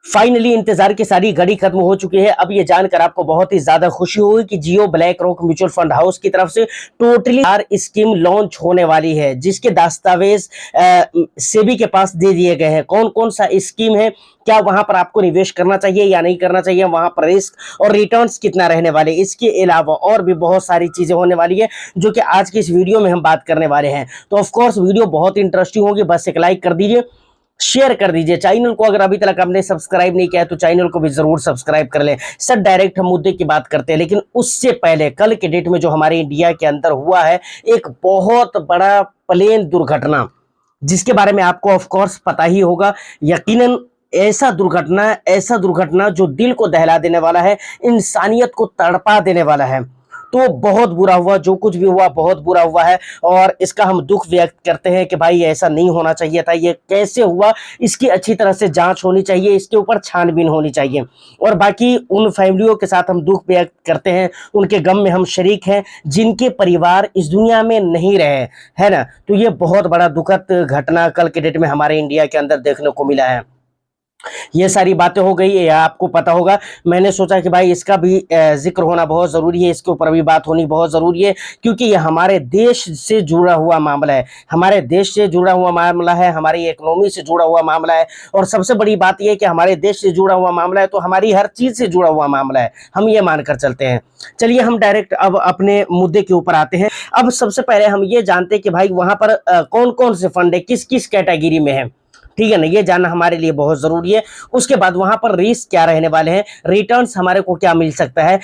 Finally इंतजार की सारी घड़ी खत्म हो चुकी है। अब ये जानकर आपको बहुत ही ज्यादा खुशी होगी कि Jio BlackRock mutual fund house की तरफ से टोटली स्कीम लॉन्च होने वाली है, जिसके दस्तावेज सेबी के पास दे दिए गए हैं। कौन कौन सा स्कीम है, क्या वहां पर आपको निवेश करना चाहिए या नहीं करना चाहिए, वहां पर रिस्क और रिटर्न्स कितना रहने वाले, इसके अलावा और भी बहुत सारी चीजें होने वाली है जो कि आज की इस वीडियो में हम बात करने वाले हैं। तो ऑफकोर्स वीडियो बहुत इंटरेस्टिंग होगी, बस एक लाइक कर दीजिए, शेयर कर दीजिए। चैनल को अगर अभी तक आपने सब्सक्राइब नहीं किया है तो चैनल को भी जरूर सब्सक्राइब कर लें। सर डायरेक्ट हम मुद्दे की बात करते हैं, लेकिन उससे पहले कल के डेट में जो हमारे इंडिया के अंदर हुआ है एक बहुत बड़ा प्लेन दुर्घटना, जिसके बारे में आपको ऑफ कोर्स पता ही होगा। यकीनन ऐसा दुर्घटना जो दिल को दहला देने वाला है, इंसानियत को तड़पा देने वाला है। तो बहुत बुरा हुआ, जो कुछ भी हुआ बहुत बुरा हुआ है और इसका हम दुख व्यक्त करते हैं कि भाई ऐसा नहीं होना चाहिए था। ये कैसे हुआ, इसकी अच्छी तरह से जांच होनी चाहिए, इसके ऊपर छानबीन होनी चाहिए। और बाकी उन फैमिलियों के साथ हम दुख व्यक्त करते हैं, उनके गम में हम शरीक हैं जिनके परिवार इस दुनिया में नहीं रहे, है ना। तो ये बहुत बड़ा दुखद घटना कल के डेट में हमारे इंडिया के अंदर देखने को मिला है। ये सारी बातें हो गई है, आपको पता होगा। मैंने सोचा कि भाई इसका भी जिक्र होना बहुत ज़रूरी है, इसके ऊपर भी बात होनी बहुत ज़रूरी है, क्योंकि ये हमारे देश से जुड़ा हुआ मामला है, हमारे देश से जुड़ा हुआ मामला है, हमारी इकोनॉमी से जुड़ा हुआ मामला है। और सबसे बड़ी बात यह है कि हमारे देश से जुड़ा हुआ मामला है तो हमारी हर चीज़ से जुड़ा हुआ मामला है, हम ये मानकर चलते हैं। चलिए हम डायरेक्ट अब अपने मुद्दे के ऊपर आते हैं। अब सबसे पहले हम ये जानते हैं कि भाई वहाँ पर कौन कौन से फंड है, किस किस कैटेगरी में है, ठीक है ना, ये जानना हमारे लिए बहुत जरूरी है। उसके बाद वहां पर रिस्क क्या रहने वाले हैं, रिटर्न्स हमारे को क्या मिल सकता है,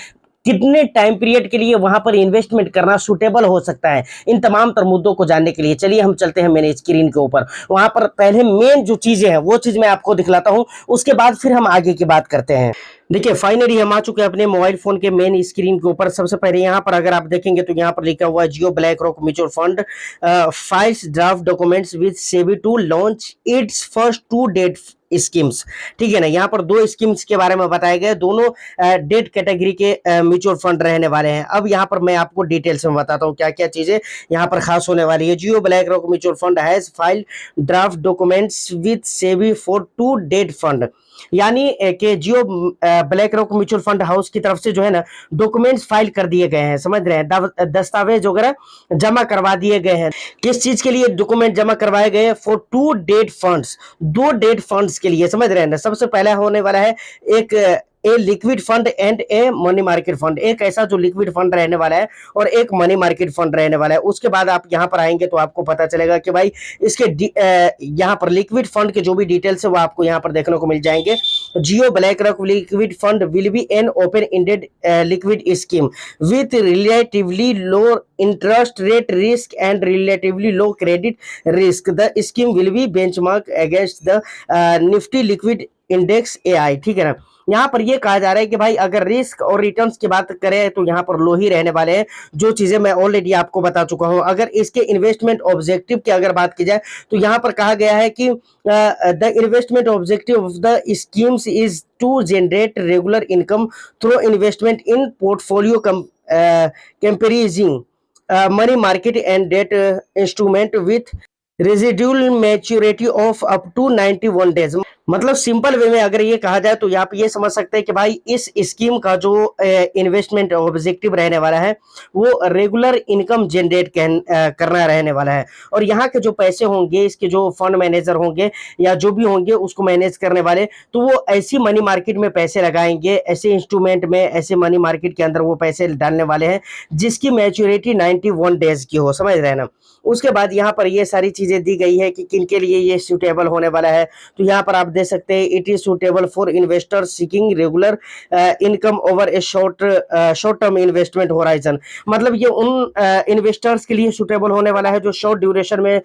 कितने टाइम पीरियड के लिए वहां पर इन्वेस्टमेंट करना सुटेबल हो सकता है, इन तमाम तर मुद्दों को जानने के लिए चलिए हम चलते हैं मेरे स्क्रीन के ऊपर। वहां पर पहले मेन जो चीजें हैं वो चीज मैं आपको दिखलाता हूं, उसके बाद फिर हम आगे की बात करते हैं। देखिए फाइनली हम आ चुके हैं अपने मोबाइल फोन के मेन स्क्रीन के ऊपर। सबसे पहले यहाँ पर अगर आप देखेंगे तो यहाँ पर लिखा हुआ है Jio BlackRock mutual fund files draft documents with SEBI to launch its first two debt schemes. ठीक है ना, यहाँ पर दो स्कीम्स के बारे में बताए गए, दोनों डेट कैटेगरी के म्यूचुअल फंड रहने वाले हैं। अब यहाँ पर मैं आपको डिटेल्स में बताता हूँ क्या क्या चीजें यहाँ पर खास होने वाली है। Jio BlackRock mutual fund has file draft documents with SEBI for two debt fund, यानी कि Jio BlackRock mutual fund house की तरफ से जो है ना डॉक्यूमेंट्स फाइल कर दिए गए हैं, समझ रहे हैं, दस्तावेज वगैरह जमा करवा दिए गए हैं। किस चीज के लिए डॉक्यूमेंट जमा करवाए गए हैं, फॉर टू डेट फंड्स, दो डेट फंड्स के लिए, समझ रहे हैं ना। सबसे पहला होने वाला है एक a liquid fund and a money market fund, एक ऐसा जो लिक्विड फंड रहने वाला है और एक मनी मार्केट फंड रहने वाला है। उसके बाद आप यहाँ पर आएंगे तो आपको पता चलेगा कि भाई इसके यहाँ पर लिक्विड फंड के जो भी डिटेल्स है वो आपको यहाँ पर देखने को मिल जाएंगे। Jio BlackRock liquid fund will be an open ended liquid scheme with relatively low interest rate risk and relatively low credit risk. The scheme will be benchmark against the Nifty Liquid Index AI, ठीक है ना। यहाँ पर ये कहा जा रहा है कि भाई अगर रिस्क और रिटर्न्स की बात करें तो यहाँ पर लो ही रहने वाले हैं, जो चीजें मैं ऑलरेडी आपको बता चुका हूँ। अगर इसके इन्वेस्टमेंट ऑब्जेक्टिव की अगर बात की जाए तो यहाँ पर कहा गया है कि the investment objective of the schemes is to generate regular income through investment in portfolio comprising money market and debt instrument with residual maturity of up to 91 days। मतलब सिंपल वे में अगर ये कहा जाए तो यहाँ पे ये समझ सकते हैं कि भाई इस स्कीम का जो इन्वेस्टमेंट ऑब्जेक्टिव रहने वाला है वो रेगुलर इनकम जनरेट करना रहने वाला है। और यहाँ के जो पैसे होंगे, इसके जो फंड मैनेजर होंगे या जो भी होंगे उसको मैनेज करने वाले, तो वो ऐसी मनी मार्केट में पैसे लगाएंगे, ऐसे इंस्ट्रूमेंट में, ऐसे मनी मार्केट के अंदर वो पैसे डालने वाले हैं जिसकी मैच्योरिटी 91 डेज की हो, समझ रहे हैं ना। उसके बाद यहाँ पर ये सारी चीजें दी गई है कि किन के लिए ये सूटेबल होने वाला है। तो यहाँ पर आप दे सकते हैं it is suitable for investors seeking regular income over A short term investment horizon. मतलब ये उन इन्वेस्टर्स के लिए सूटेबल होने वाला है जो शॉर्ट ड्यूरेशन में,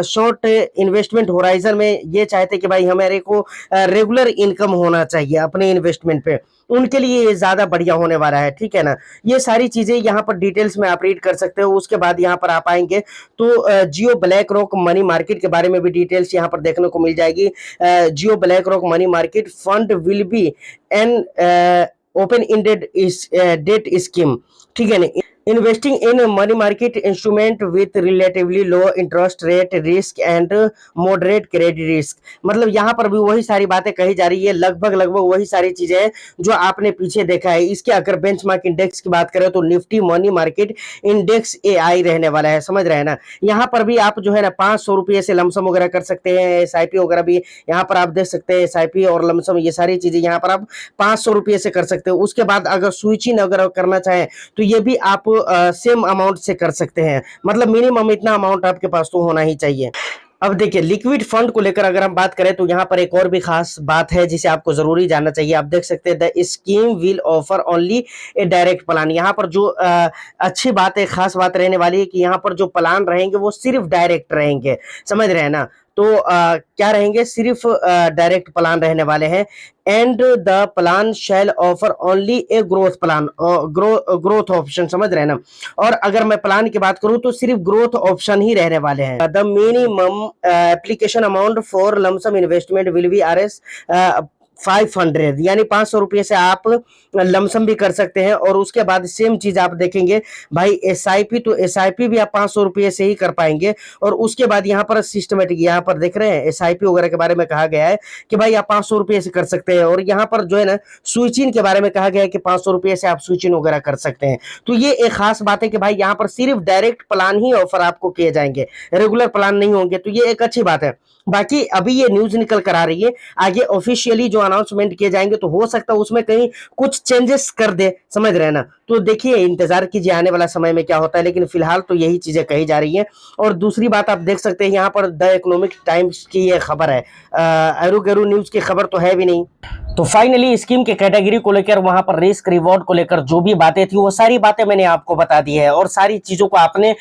शॉर्ट इन्वेस्टमेंट होराइजन में ये चाहते कि भाई हमारे को रेगुलर इनकम होना चाहिए अपने इन्वेस्टमेंट पे, उनके लिए ये ज्यादा बढ़िया होने वाला है, ठीक है ना। ये सारी चीजें यहाँ पर डिटेल्स में आप रीड कर सकते हो। उसके बाद यहाँ पर आप आएंगे तो जियो ब्लैक रॉक मनी मार्केट के बारे में भी डिटेल्स यहाँ पर देखने को मिल जाएगी। Jio BlackRock money market fund will be an open ended debt scheme, ठीक है ना। Investing in money market instrument with relatively low interest rate risk and moderate credit risk. मतलब यहाँ पर भी वही सारी बातें कही जा रही है, लगभग लगभग वही सारी चीजें हैं जो आपने पीछे देखा है। इसके अगर बेंचमार्क इंडेक्स की बात करें तो Nifty money market index AI रहने वाला है, समझ रहे हैं ना। यहाँ पर भी आप जो है ना 500 रुपये से लमसम वगैरह कर सकते हैं, एसआईपी वगैरह भी यहाँ पर आप देख सकते हैं, एसआईपी और लमसम ये सारी चीजें यहाँ पर आप 500 रुपये से कर सकते हो। उसके बाद अगर स्विचिंग अगर करना चाहें तो ये भी आप सेम अमाउंट से कर सकते हैं, मतलब मिनिमम इतना अमाउंट आपके पास तो होना ही चाहिए। अब देखिए लिक्विड फंड को लेकर अगर हम बात करें तो यहाँ पर एक और भी खास बात है जिसे आपको जरूरी जानना चाहिए। आप देख सकते हैं the scheme will offer only A direct plan. यहाँ पर जो अच्छी बात है, खास बात रहने वाली है कि यहाँ पर जो प्लान रहेंगे वो सिर्फ डायरेक्ट रहेंगे, समझ रहे हैं ना। तो क्या रहेंगे, सिर्फ डायरेक्ट प्लान रहने वाले हैं। And the plan shall offer only a growth plan, growth option, समझ रहे हैं ना। और अगर मैं प्लान की बात करूं तो सिर्फ ग्रोथ ऑप्शन ही रहने वाले हैं। The minimum application amount for lump sum investment will be RS 500, यानी 500 रुपये से आप लमसम भी कर सकते हैं। और उसके बाद सेम चीज आप देखेंगे भाई एसआईपी, तो एसआईपी भी आप 500 रुपये से ही कर पाएंगे। और उसके बाद यहाँ पर सिस्टमेटिक, यहाँ पर देख रहे हैं एसआईपी वगैरह के बारे में कहा गया है कि भाई आप 500 रुपये से कर सकते हैं। और यहाँ पर जो है ना स्विचिंग के बारे में कहा गया है कि 500 रुपये से आप स्विचिंग वगैरह कर सकते हैं। तो ये एक खास बात है कि भाई यहाँ पर सिर्फ डायरेक्ट प्लान ही ऑफर आपको किए जाएंगे, रेगुलर प्लान नहीं होंगे। तो ये एक अच्छी बात है। बाकी अभी ये न्यूज निकल कर आ रही है, आगे ऑफिशियली जो अनाउंसमेंट किए जाएंगे तो हो सकता है उसमें कहीं कुछ चेंजेस कर दे, समझ रहे हैं ना। तो देखिए इंतजार कीजिए आने वाला समय में क्या होता है, लेकिन फिलहाल तो यही चीजें कही जा रही हैं। और दूसरी बात आप देख सकते हैं यहाँ पर द इकोनॉमिक टाइम्स की ये खबर है, एरू गरू न्यूज की खबर तो है भी नहीं। तो फाइनली स्कीम के कैटेगरी को लेकर, वहां पर रिस्क रिवॉर्ड को लेकर जो भी बातें थी वो सारी बातें मैंने आपको बता दी है और सारी चीजों को आपने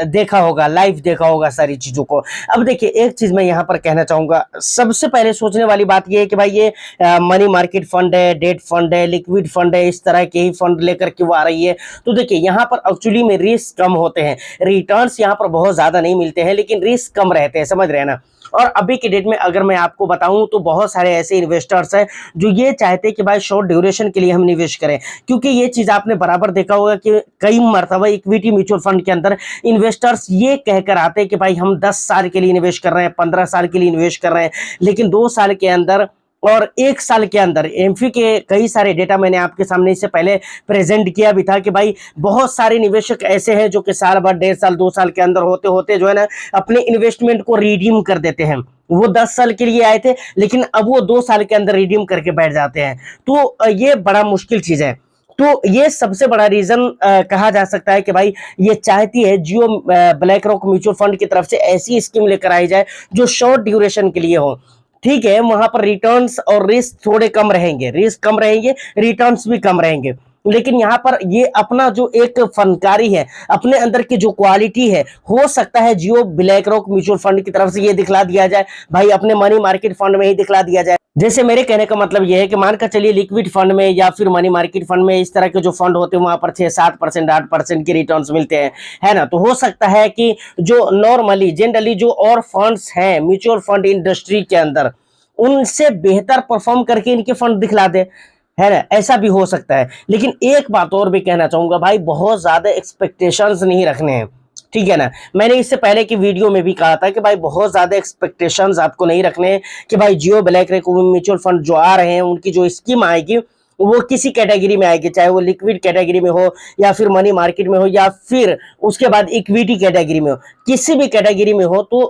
देखा होगा, लाइव देखा होगा सारी चीजों को। अब देखिए एक चीज मैं यहाँ पर कहना चाहूंगा, सबसे पहले सोचने वाली बात ये है कि भाई ये मनी मार्केट फंड है, डेट फंड है, लिक्विड फंड है, इस तरह के ही फंड लेकर क्यों आ रही है। तो देखिए यहाँ पर एक्चुअली में रिस्क कम होते हैं, रिटर्न्स यहाँ पर बहुत ज्यादा नहीं मिलते हैं, लेकिन रिस्क कम रहते हैं, समझ रहे हैं ना। और अभी की डेट में अगर मैं आपको बताऊं तो बहुत सारे ऐसे इन्वेस्टर्स हैं जो ये चाहते हैं कि भाई शॉर्ट ड्यूरेशन के लिए हम निवेश करें, क्योंकि ये चीज आपने बराबर देखा होगा कि कई मर्तबा इक्विटी म्यूचुअल फंड के अंदर इन्वेस्टर्स ये कहकर आते हैं कि भाई हम 10 साल के लिए निवेश कर रहे हैं, 15 साल के लिए निवेश कर रहे हैं, लेकिन 2 साल के अंदर और 1 साल के अंदर एमफी के कई सारे डेटा मैंने आपके सामने इससे पहले प्रेजेंट किया भी था कि भाई बहुत सारे निवेशक ऐसे हैं जो कि साल भर, 1.5 साल, 2 साल के अंदर होते होते जो है ना अपने इन्वेस्टमेंट को रिडीम कर देते हैं। वो 10 साल के लिए आए थे लेकिन अब वो 2 साल के अंदर रिडीम करके बैठ जाते हैं। तो ये बड़ा मुश्किल चीज है। तो ये सबसे बड़ा रीजन कहा जा सकता है कि भाई ये चाहती है Jio BlackRock mutual fund की तरफ से ऐसी स्कीम लेकर आई जाए जो शॉर्ट ड्यूरेशन के लिए हो। ठीक है, वहां पर रिटर्न्स और रिस्क थोड़े कम रहेंगे, रिस्क कम रहेंगे, रिटर्न्स भी कम रहेंगे, लेकिन यहाँ पर ये अपना जो एक फनकारी है, अपने अंदर की जो क्वालिटी है, हो सकता है Jio BlackRock mutual fund की तरफ से ये दिखला दिया जाए, भाई अपने मनी मार्केट फंड में ही दिखला दिया जाए। जैसे मेरे कहने का मतलब ये है कि मानकर चलिए लिक्विड फंड में या फिर मनी मार्केट फंड में इस तरह के जो फंड होते हैं वहां पर 6-7%, 8% के रिटर्न्स मिलते हैं, है ना। तो हो सकता है कि जो नॉर्मली जनरली जो और फंड्स हैं म्यूचुअल फंड इंडस्ट्री के अंदर, उनसे बेहतर परफॉर्म करके इनके फंड दिखला दे, है ना, ऐसा भी हो सकता है। लेकिन एक बात और भी कहना चाहूंगा भाई, बहुत ज्यादा एक्सपेक्टेशंस नहीं रखने हैं, ठीक है ना। मैंने इससे पहले की वीडियो में भी कहा था कि भाई बहुत ज्यादा एक्सपेक्टेशंस आपको नहीं रखने हैं कि भाई जियो ब्लैक रॉक म्यूचुअल फंड जो आ रहे हैं उनकी जो स्कीम आएगी वो किसी कैटेगरी में आएगी, चाहे वो लिक्विड कैटेगरी में हो या फिर मनी मार्केट में हो या फिर उसके बाद इक्विटी कैटेगरी में हो, किसी भी कैटेगरी में हो। तो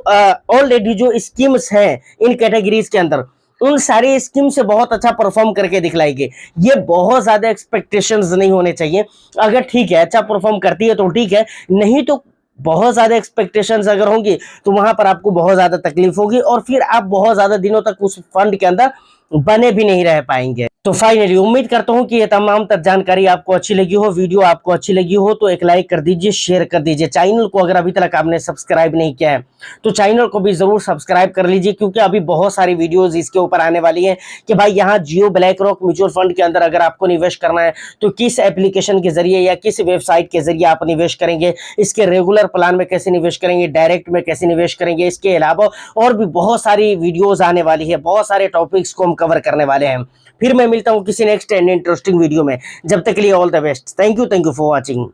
ऑलरेडी जो स्कीम्स हैं इन कैटेगरीज के अंदर, उन सारी स्कीम से बहुत अच्छा परफॉर्म करके दिखलाएगी। ये बहुत ज्यादा एक्सपेक्टेशंस नहीं होने चाहिए। अगर ठीक है अच्छा परफॉर्म करती है तो ठीक है, नहीं तो बहुत ज्यादा एक्सपेक्टेशंस अगर होंगी तो वहां पर आपको बहुत ज्यादा तकलीफ होगी और फिर आप बहुत ज्यादा दिनों तक उस फंड के अंदर बने भी नहीं रह पाएंगे। तो फाइनली उम्मीद करता हूं कि ये तमाम तर जानकारी आपको अच्छी लगी हो, वीडियो आपको अच्छी लगी हो तो एक लाइक कर दीजिए, शेयर कर दीजिए। चैनल को अगर अभी तक आपने सब्सक्राइब नहीं किया है तो चैनल को भी जरूर सब्सक्राइब कर लीजिए, क्योंकि अभी बहुत सारी वीडियोस इसके ऊपर आने वाली हैं कि भाई यहाँ जियो ब्लैक रॉक म्यूचुअल फंड के अंदर अगर आपको निवेश करना है तो किस एप्लीकेशन के जरिए या किस वेबसाइट के जरिए आप निवेश करेंगे, इसके रेगुलर प्लान में कैसे निवेश करेंगे, डायरेक्ट में कैसे निवेश करेंगे। इसके अलावा और भी बहुत सारी वीडियोज आने वाली है, बहुत सारे टॉपिक्स को हम कवर करने वाले हैं। फिर मैं मिलता हूं किसी नेक्स्ट एंड इंटरेस्टिंग वीडियो में, जब तक के लिए all the best. Thank you for watching.